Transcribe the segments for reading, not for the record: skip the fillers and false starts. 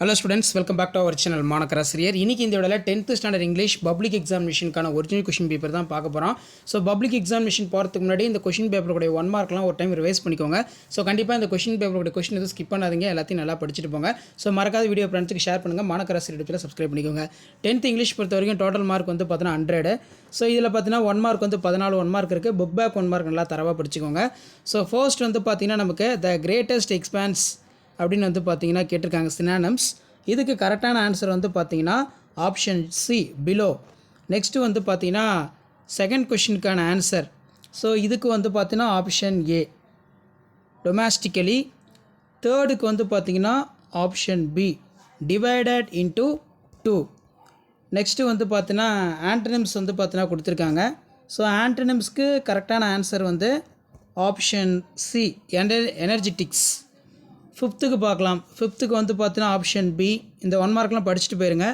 Hello students, welcome back to our channel மாணக்கராசிரியர். இன்னைக்கு இந்த வீடியோல 10th ஸ்டாண்டர்ட் இங்கிலீஷ் பப்ளிக் எக்ஸாமினேஷனுக்கான ஒரிஜினல் क्वेश्चन பேப்பர் தான் பார்க்க போறோம். சோ பப்ளிக் எக்ஸாமினேஷன் போறதுக்கு முன்னாடி இந்த क्वेश्चन பேப்பரோட 1 மார்க்லாம் ஒரு டைம் ரிவைஸ் பண்ணிக்கோங்க. சோ கண்டிப்பா இந்த क्वेश्चन பேப்பரோட क्वेश्चन எதுவும் ஸ்கிப் பண்ணாதீங்க. எல்லாத்தையும் நல்லா படிச்சிட்டு போங்க. சோ மறக்காத வீடியோ ஃப்ரெண்ட்ஸ்க்கு ஷேர் பண்ணுங்க. மாணக்கராசிரியர் சேனலை சப்ஸ்கிரைப் பண்ணிக்கோங்க. 10th இங்கிலீஷ் பொறுத்த வரைக்கும் டோட்டல் மார்க் வந்து பார்த்தா 100. சோ இதுல பார்த்தீனா 1 மார்க் வந்து 14 1 மார்க் இருக்கு. புக் பேக் 1 மார்க் நல்லா தரவா படிச்சுக்கோங்க. சோ ஃபர்ஸ்ட் வந்து பார்த்தீங்கன்னா நமக்கு the greatest expanse அப்படினு வந்து பார்த்தீங்கன்னா கேட்டிருக்காங்க synonyms. இதுக்கு கரெக்டான ஆன்சர் வந்து பார்த்தீங்கன்னா ஆப்ஷன் சி பிலோ. நெக்ஸ்ட் வந்து பார்த்தீங்கன்னா செகண்ட் क्वेश्चनக்கான ஆன்சர். ஸோ இதுக்கு வந்து பார்த்தீங்கன்னா ஆப்ஷன் ஏ டொமஸ்டிக்கலி. தேர்டுக்கு வந்து பார்த்தீங்கன்னா option B divided into 2. Next வந்து பார்த்தீங்கன்னா ஆன்டனிம்ஸ் வந்து பார்த்தீங்கன்னா கொடுத்துருக்காங்க. ஸோ ஆன்டனிம்ஸ்க்கு கரெக்டான ஆன்சர் வந்து ஆப்ஷன் சி எனர்ஜெட்டிக்ஸ். ஃபிஃப்த்துக்கு பார்க்கலாம். ஃபிஃப்த்துக்கு வந்து பார்த்தீங்கன்னா ஆப்ஷன் பி. இந்த 1 மார்க்லாம் படிச்சுட்டு போயிருங்க.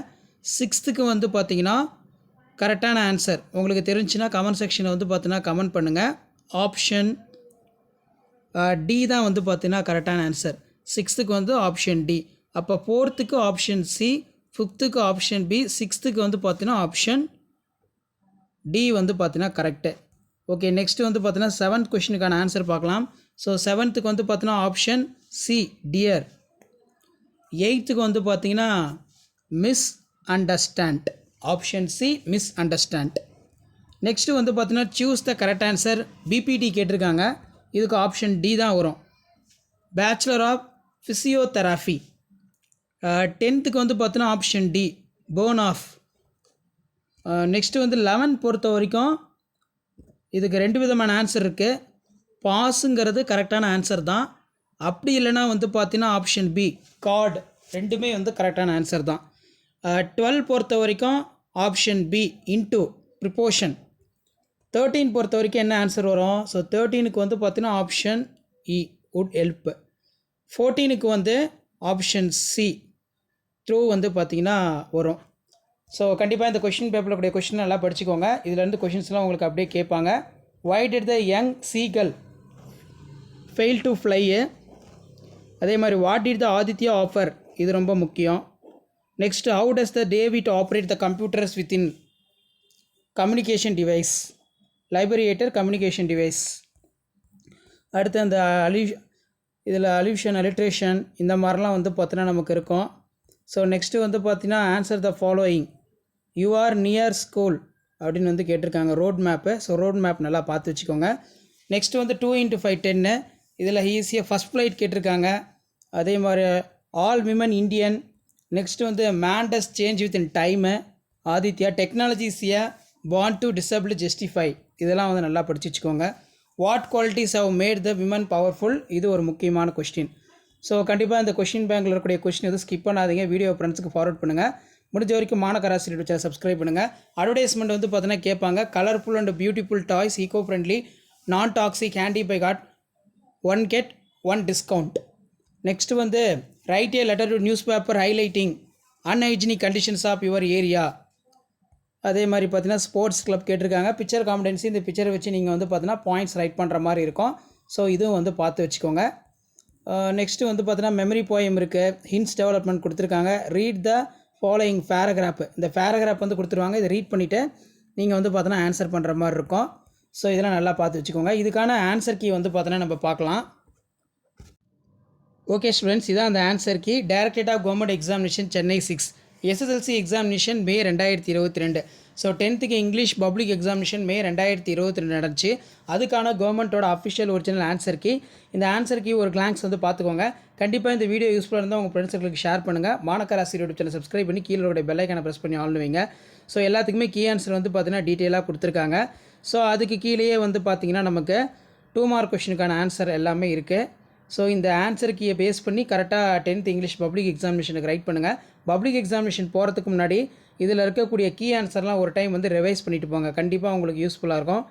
சிக்ஸ்த்துக்கு வந்து பார்த்தீங்கன்னா கரெக்டான ஆன்சர் உங்களுக்கு தெரிஞ்சுன்னா கமெண்ட் செக்ஷனில் வந்து பார்த்தீங்கன்னா கமெண்ட் பண்ணுங்கள். ஆப்ஷன் டி தான் வந்து பார்த்தீங்கன்னா கரெக்டான ஆன்சர். சிக்ஸ்த்துக்கு வந்து ஆப்ஷன் டி. அப்போ ஃபோர்த்துக்கு ஆப்ஷன் சி, ஃபிஃப்த்துக்கு ஆப்ஷன் பி, சிக்ஸ்த்துக்கு வந்து பார்த்தீங்கன்னா ஆப்ஷன் டி வந்து பார்த்தீங்கன்னா கரெக்டு. ஓகே, நெக்ஸ்ட்டு வந்து பார்த்தீங்கன்னா 7th கொஷினுக்கான ஆன்சர் பார்க்கலாம். ஸோ 7த்துக்கு வந்து பார்த்தீங்கன்னா ஆப்ஷன் சி டியர். 8த்துக்கு வந்து பார்த்தீங்கன்னா miss understand. Option C miss understand. Next வந்து பார்த்தீங்கன்னா choose the correct answer. PPT கேட்டிருக்காங்க. இதுக்கு ஆப்ஷன் டி தான் வரும். Bachelor of physiotherapy. 10த்துக்கு வந்து பார்த்தீங்கன்னா option D phone of. Next வந்து 11 பொறுத்த வரைக்கும் இதுக்கு 2 விதமான ஆன்சர் இருக்குது. பாஸுங்கிறது கரெக்டான ஆன்சர் தான். அப்படி இல்லைனா வந்து பார்த்தீங்கன்னா ஆப்ஷன் பி கார்டு. ரெண்டுமே வந்து கரெக்டான ஆன்சர் தான். 12 பொறுத்த வரைக்கும் ஆப்ஷன் பி இன்டு ப்ரிப்போஷன். 13 பொறுத்த வரைக்கும் என்ன ஆன்சர் வரும்? ஸோ 13க்கு வந்து பார்த்தீங்கன்னா ஆப்ஷன் இ வுட் ஹெல்ப். 14க்கு வந்து ஆப்ஷன் சி த்ரூ வந்து பார்த்தீங்கன்னா வரும். ஸோ கண்டிப்பாக இந்த கொஷின் பேப்பரில் கூடிய கொஷின் நல்லா படிச்சுக்கோங்க. இதுலேருந்து கொஷின்ஸ்லாம் உங்களுக்கு அப்படியே கேட்பாங்க. Why did the young seagull fail to fly? அதே மாதிரி what did the Aditya offer, இது ரொம்ப முக்கியம். Next how does the David operate the computers within communication device. Liberator communication device. அடுத்து அந்த இதில் அலியூஷன் அலிட்ரேஷன் இந்த மாதிரிலாம் வந்து பார்த்தீங்கன்னா நமக்கு இருக்கும். ஸோ நெக்ஸ்ட்டு வந்து பார்த்தீங்கன்னா answer the following. You are near school அப்படின்னு வந்து கேட்டிருக்காங்க. Road map. So road map நல்லா பார்த்து வச்சுக்கோங்க. நெக்ஸ்ட் வந்து 2x5 10. இதில் ஈஸியாக ஃபஸ்ட் ஃப்ளைட் கேட்டிருக்காங்க. அதே மாதிரி ஆல் விமன் இண்டியன். நெக்ஸ்ட்டு வந்து man does change with in time Aditya. டெக்னாலஜிஸியா பாண்ட் டு டிசபிள் ஜஸ்டிஃபை. இதெல்லாம் வந்து நல்லா படித்து வச்சுக்கோங்க. What qualities have made the women powerful, இது ஒரு முக்கியமான கொஸ்டின். ஸோ கண்டிப்பாக இந்த கொஸ்டின் பேங்கில் இருக்கக்கூடிய கொஸ்டின் எதுவும் ஸ்கிப் பண்ணாதீங்க. வீடியோ ஃப்ரெண்ட்ஸுக்கு ஃபார்வர்ட் பண்ணுங்கள். முடிஞ்ச வரைக்கும் மாணக்கராசிரியர் சேனல் சப்ஸ்கிரைப் பண்ணுங்கள். அட்வர்டைஸ்மெண்ட் வந்து பார்த்தீங்கன்னா கேட்பாங்க. Colourful and beautiful toys, eco friendly, non toxic, handy buy got 1 get 1 discount. Next வந்து write a letter to newspaper highlighting unhygienic conditions of your area. அதே மாதிரி பார்த்தீங்கன்னா ஸ்போர்ட்ஸ் கிளப் கேட்டிருக்காங்க. Picture competency. இந்த பிக்சரை வச்சு நீங்கள் வந்து பார்த்தீங்கன்னா பாயிண்ட்ஸ் ரைட் பண்ணுற மாதிரி இருக்கும். ஸோ இதுவும் வந்து பார்த்து வச்சுக்கோங்க. நெக்ஸ்ட்டு வந்து பார்த்தீங்கன்னா மெமரி போயம் இருக்குது. ஹின்ஸ் டெவலப்மெண்ட் கொடுத்துருக்காங்க. Read the following paragraph. இந்த பேராகிராஃப் வந்து கொடுத்துருவாங்க. இதை ரீட் பண்ணிவிட்டு நீங்கள் வந்து பார்த்தோன்னா ஆன்சர் பண்ணுற மாதிரி இருக்கும். ஸோ இதெல்லாம் நல்லா பார்த்து வச்சுக்கோங்க. இதுக்கான ஆன்சர் கீ வந்து பார்த்தோன்னா நம்ம பார்க்கலாம். ஓகே ஸ்டூடெண்ட்ஸ், இதான் அந்த answer key. Directorate of government examination Chennai 6 SSLC examination May 2022. So 10th English public examination May 2022 நடந்துச்சு. அதுக்கான கவர்மெண்ட்டோட அஃபிஷியல் ஒரிஜினல் ஆன்சர் கீ. இந்த ஆன்சர் கீ ஒரு கிளான்ஸ் வந்து பார்த்துக்கோங்க. கண்டிப்பாக இந்த வீடியோ யூஸ்ஃபுல்லாக இருந்தால் உங்கள் ஃப்ரெண்ட்ஸுங்களுக்கு ஷேர் பண்ணுங்கள். மாணக்கராசிரியர் சேனல் சப்ஸ்கிரைப் பண்ணி கீழே உடைய பெல் ஐக்கானை ப்ரெஸ் பண்ணி ஆன் வைங்க. ஸோ எல்லாத்துக்குமே கீ ஆன்சர் வந்து பார்த்தீங்கன்னா டீட்டெயிலாக கொடுத்துருக்காங்க. ஸோ அதுக்கு கீழேயே வந்து பார்த்தீங்கன்னா நமக்கு 2 மார்க் கொஷினுக்கான ஆன்சர் எல்லாமே இருக்குது. ஸோ இந்த ஆன்சர் கீயை பேஸ் பண்ணி கரெக்டாக 10th இங்கிலீஷ் பப்ளிக் எக்ஸாமினேஷனுக்கு ரைட் பண்ணுங்கள். பப்ளிக் எக்ஸாமினேஷன் போகிறதுக்கு முன்னாடி இதில் இருக்கக்கூடிய கீ ஆன்சர்லாம் ஒரு டைம் வந்து ரிவைஸ் பண்ணிவிட்டு போங்க. கண்டிப்பாக உங்களுக்கு யூஸ்ஃபுல்லாக இருக்கும்.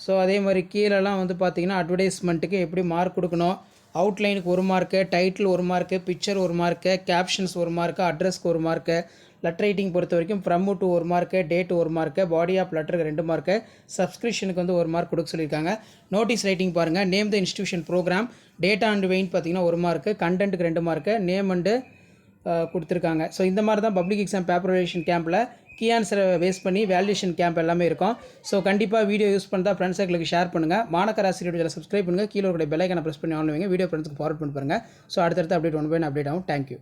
ஸோ அதே மாதிரி கீழெல்லாம் வந்து பார்த்தீங்கன்னா அட்வர்டைஸ்மெண்ட்டுக்கு எப்படி மார்க் கொடுக்கணும், அவுட்லைனுக்கு 1 mark, title 1 mark, picture 1 mark, captions 1 mark, அட்ரஸ்க்கு 1 மார்க்கு, லெட்டர் ரைட்டிங் பொறுத்த வரைக்கும் from to 1 mark, date 1 mark, body of லெட்டருக்கு 2 மார்க்கு, சப்ஸ்கிரிப்ஷனுக்கு வந்து 1 மார்க் கொடுக்க சொல்லியிருக்காங்க. நோட்டீஸ் ரைட்டிங் பாருங்கள். Name the institution programme, data and venue பார்த்தீங்கன்னா 1 மார்க்கு, கண்டென்ட்டுக்கு 2 மார்க்கு, நேம் அண்டு கொடுத்துருக்காங்க. ஸோ இந்த மாதிரி தான் பப்ளிக் எக்ஸாம் பேப்பர் வேலிடேஷன் கேம்பில் கீ ஆன்சரை வேஸ்ட் பண்ணி வேலிடேஷன் கேம்ப் எல்லாமே இருக்கும். ஸோ கண்டிப்பாக வீடியோ யூஸ் பண்ணால் ஃப்ரெண்ட்ஸ் சர்க்கிளுக்கு ஷேர் பண்ணுங்கள். மாணக்கர் ஆசிரியர் சேனலை சப்ஸ்கிரைப் பண்ணுங்கள். கீழே இருக்கிற பெல் ஐக்கானை ப்ரெஸ் பண்ணி ஆன் பண்ணுவீங்க. வீடியோ ஃப்ரெண்ட்ஸ்க்கு ஃபார்வர்ட் பண்ணி பாருங்கள். ஸோ அடுத்தடுத்து update one by one update ஆகும். தேங்க்யூ.